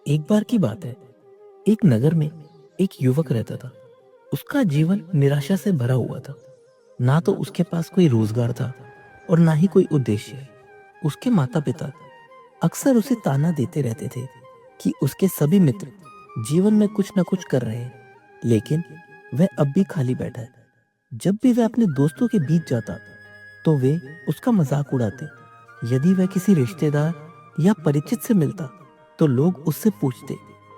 एक बार की बात है। एक नगर में एक युवक रहता था। उसका जीवन निराशा से भरा हुआ था। ना तो उसके पास कोई रोजगार था और ना ही कोई उद्देश्य। उसके माता पिता अक्सर उसे ताना देते रहते थे कि उसके सभी मित्र जीवन में कुछ न कुछ कर रहे हैं, लेकिन वह अब भी खाली बैठा है। जब भी वह अपने दोस्तों के बीच जाता तो वे उसका मजाक उड़ाते। यदि वह किसी रिश्तेदार या परिचित से मिलता तो लोग उससे पूछते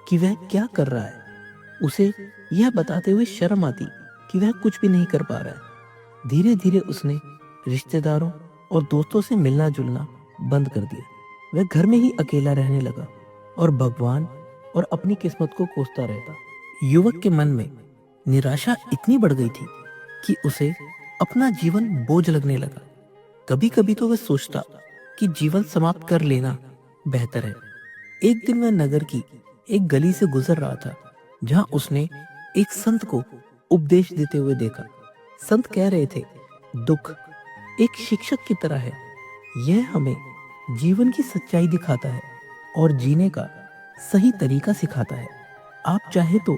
कि वह क्या कर रहा है। उसे यह बताते हुए शर्म आती कि वह कुछ भी नहीं कर पा रहा है। धीरे धीरे उसने रिश्तेदारों और दोस्तों से मिलना जुलना बंद कर दिया। वह घर में ही अकेला रहने लगा और भगवान और अपनी किस्मत को कोसता रहता। युवक के मन में निराशा इतनी बढ़ गई थी कि उसे अपना जीवन बोझ लगने लगा। कभी कभी तो वह सोचता कि जीवन समाप्त कर लेना बेहतर है। एक दिन वह नगर की एक गली से गुजर रहा था, जहां उसने एक संत को उपदेश देते हुए देखा। संत कह रहे थे, दुख एक शिक्षक की तरह है। यह हमें जीवन की सच्चाई दिखाता है और जीने का सही तरीका सिखाता है। आप चाहे तो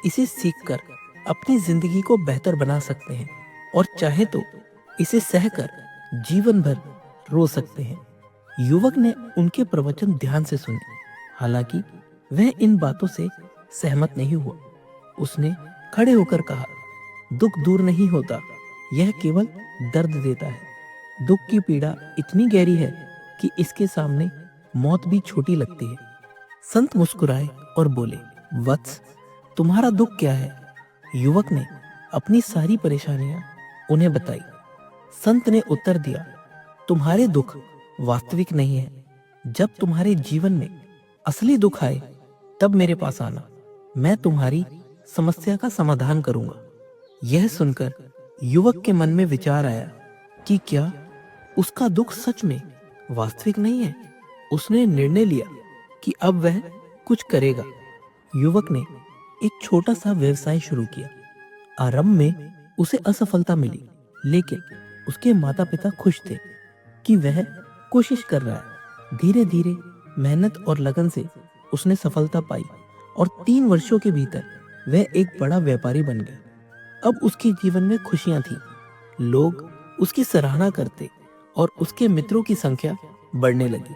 इसे सीखकर अपनी जिंदगी को बेहतर बना सकते हैं और चाहे तो इसे सहकर जीवन भर रो सकते हैं। युवक ने उनके प्रवचन ध्यान से सुने। हालांकि वह इन बातों से सहमत नहीं हुआ। उसने खड़े होकर कहा, दुख दूर नहीं होता, यह केवल दर्द देता है। दुख की पीड़ा इतनी गहरी है कि इसके सामने मौत भी छोटी लगती है। संत मुस्कुराए और बोले, वत्स, तुम्हारा दुख क्या है? युवक ने अपनी सारी परेशानियां उन्हें बताई। संत ने उत्तर दिया, तुम्हारे दुख वास्तविक नहीं है। जब तुम्हारे जीवन में असली दुख आए तब मेरे पास आना, मैं तुम्हारी समस्या का समाधान करूंगा। यह सुनकर युवक के मन में विचार आया कि क्या उसका दुख सच में वास्तविक नहीं है। उसने निर्णय लिया कि अब वह कुछ करेगा। युवक ने एक छोटा सा व्यवसाय शुरू किया। आरंभ में उसे असफलता मिली, लेकिन उसके माता पिता खुश थे कि वह कोशिश कर रहा है। धीरे धीरे मेहनत और लगन से उसने सफलता पाई और 3 वर्षों के भीतर वह एक बड़ा व्यापारी बन गया। अब उसके जीवन में खुशियां थी। लोग उसकी सराहना करते और उसके मित्रों की संख्या बढ़ने लगी।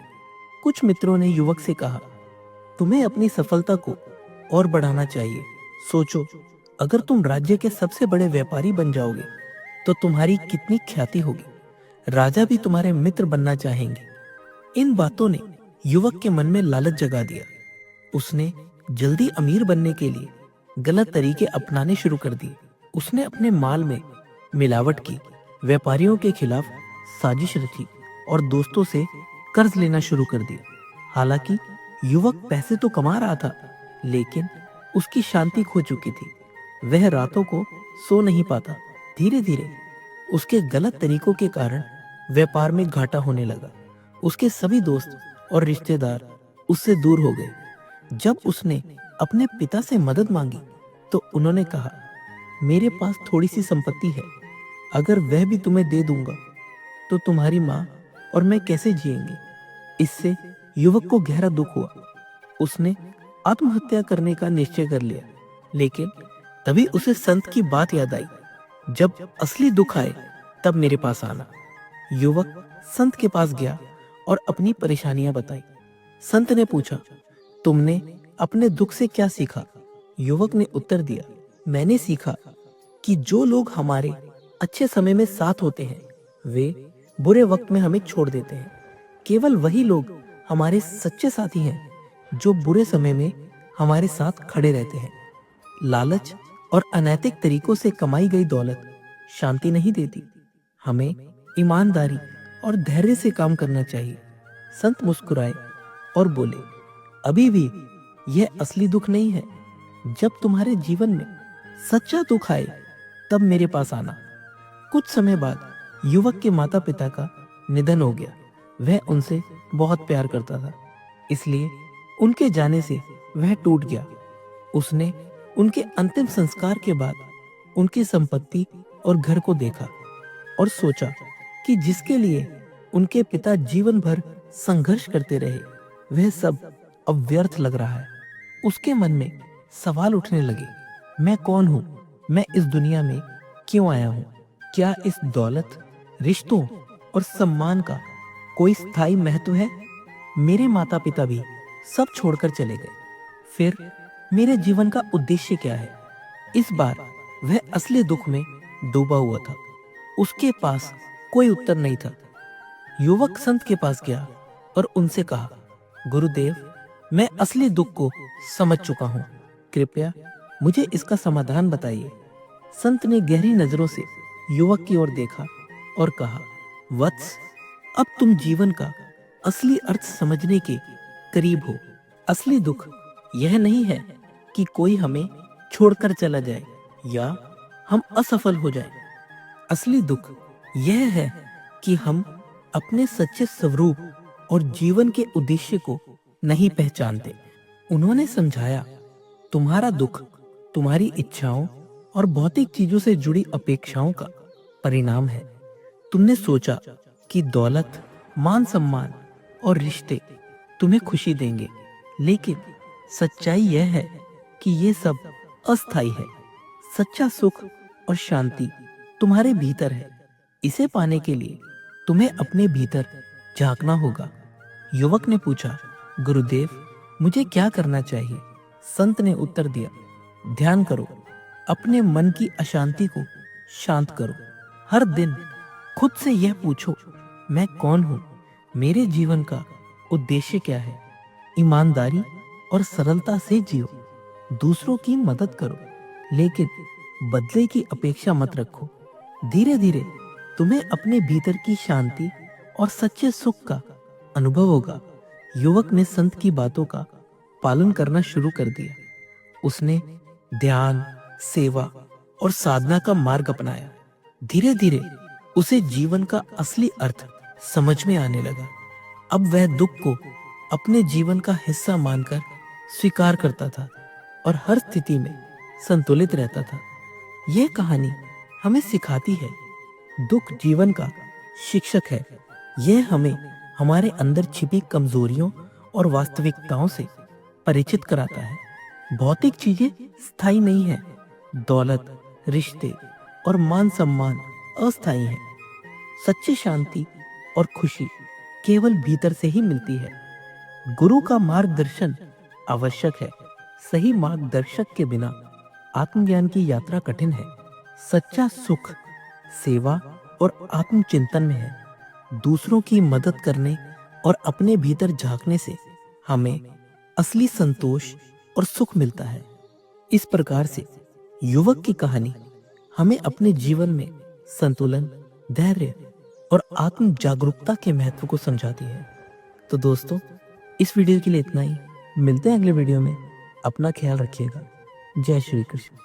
कुछ मित्रों ने युवक से कहा, तुम्हें अपनी सफलता को और बढ़ाना चाहिए। सोचो, अगर तुम राज्य के सबसे बड़े व्यापारी बन जाओगे तो तुम्हारी कितनी ख्याति होगी। राजा भी तुम्हारे मित्र बनना चाहेंगे। इन बातों ने युवक के मन में लालच जगा दिया। उसने जल्दी अमीर बनने के लिए गलत तरीके अपनाने शुरू कर दिए। उसने अपने माल में मिलावट की, व्यापारियों के खिलाफ साजिश रची और दोस्तों से कर्ज लेना शुरू कर दिया। हालांकि युवक पैसे तो कमा रहा था, लेकिन उसकी शांति खो चुकी थी। वह रातों को सो नहीं पाता। धीरे धीरे उसके गलत तरीकों के कारण व्यापार में घाटा होने लगा। उसके सभी दोस्त और रिश्तेदार उससे दूर हो गए। जब उसने अपने पिता से मदद मांगी तो उन्होंने कहा, मेरे पास थोड़ी सी संपत्ति है, अगर वह भी तुम्हें दे दूंगा तो तुम्हारी माँ और मैं कैसे जिएंगे। इससे युवक को गहरा दुख हुआ। उसने आत्महत्या करने का निश्चय कर लिया, लेकिन तभी उसे संत की बात याद आई, जब असली दुख आए तब मेरे पास आना। युवक संत के पास गया और अपनी परेशानियां बताई। संत ने पूछा, तुमने अपने दुख से क्या सीखा? युवक ने उत्तर दिया, मैंने सीखा कि जो लोग हमारे अच्छे समय में साथ होते हैं वे बुरे वक्त में हमें छोड़ देते हैं। केवल वही लोग हमारे सच्चे साथी हैं जो बुरे समय में हमारे साथ खड़े रहते हैं। लालच और अनैतिक तरीकों से कमाई गई दौलत शांति नहीं देती। हमें ईमानदारी और धैर्य से काम करना चाहिए। संत मुस्कुराए और बोले, अभी भी यह असली दुख नहीं है। जब तुम्हारे जीवन में सच्चा दुख आए तब मेरे पास आना। कुछ समय बाद युवक के माता पिता का निधन हो गया। वह उनसे बहुत प्यार करता था, इसलिए उनके जाने से वह टूट गया। उसने उनके अंतिम संस्कार के बाद उनकी संपत्ति और घर को देखा और सोचा कि जिसके लिए उनके पिता जीवन भर संघर्ष करते रहे वह सब अब व्यर्थ लग रहा है। उसके मन में सवाल उठने लगे। मैं कौन हूँ? मैं इस दुनिया में क्यों आया हूँ? क्या इस दौलत, रिश्तों और सम्मान का कोई स्थायी महत्व है? मेरे माता पिता भी सब छोड़कर चले गए। फिर मेरे जीवन का उद्देश्य क्या है? इस बार वह असली दुख में डूबा हुआ था। उसके पास कोई उत्तर नहीं था। युवक संत के पास गया और उनसे कहा, गुरुदेव, मैं असली दुख को समझ चुका हूँ। कृपया मुझे इसका समाधान बताइए। संत ने गहरी नजरों से युवक की ओर देखा और कहा, वत्स, अब तुम जीवन का असली अर्थ समझने के करीब हो। असली दुख यह नहीं है कि कोई हमें छोड़कर चला जाए या हम असफल हो जाएं। असली दुख यह है कि हम अपने सच्चे स्वरूप और जीवन के उद्देश्य को नहीं पहचानते। उन्होंने समझाया, तुम्हारा दुख तुम्हारी इच्छाओं और भौतिक चीजों से जुड़ी अपेक्षाओं का परिणाम है। तुमने सोचा कि दौलत, मान सम्मान और रिश्ते तुम्हें खुशी देंगे, लेकिन सच्चाई यह है कि ये सब अस्थायी है। सच्चा सुख और शांति तुम्हारे भीतर है। इसे पाने के लिए तुम्हें अपने भीतर झांकना होगा। युवक ने पूछा, गुरुदेव, मुझे क्या करना चाहिए? संत ने उत्तर दिया, ध्यान करो, अपने मन की अशांति को शांत करो। हर दिन खुद से यह पूछो, मैं कौन हूँ? मेरे जीवन का उद्देश्य क्या है? ईमानदारी और सरलता से जियो। दूसरों की मदद करो, लेकिन बदले की अपेक्षा मत रखो। धीरे धीरे तुम्हें अपने भीतर की शांति और सच्चे सुख का अनुभव होगा। युवक ने संत की बातों का पालन करना शुरू कर दिया। उसने ध्यान, सेवा और साधना का मार्ग अपनाया। धीरे धीरे उसे जीवन का असली अर्थ समझ में आने लगा। अब वह दुख को अपने जीवन का हिस्सा मानकर स्वीकार करता था और हर स्थिति में संतुलित रहता था। यह कहानी हमें सिखाती है, दुख जीवन का शिक्षक है। यह हमें हमारे अंदर छिपी कमजोरियों और वास्तविकताओं से परिचित कराता है। भौतिक चीजें स्थायी नहीं है। दौलत, रिश्ते और मान सम्मान अस्थायी हैं। सच्ची शांति और खुशी केवल भीतर से ही मिलती है। गुरु का मार्गदर्शन आवश्यक है। सही मार्गदर्शक के बिना आत्मज्ञान की यात्रा कठिन है। सच्चा सुख सेवा और आत्मचिंतन में है। दूसरों की मदद करने और अपने भीतर झांकने से हमें असली संतोष और सुख मिलता है। इस प्रकार से युवक की कहानी हमें अपने जीवन में संतुलन, धैर्य और आत्म जागरूकता के महत्व को समझाती है। तो दोस्तों, इस वीडियो के लिए इतना ही। मिलते हैं अगले वीडियो में। अपना ख्याल रखिएगा। जय श्री कृष्ण।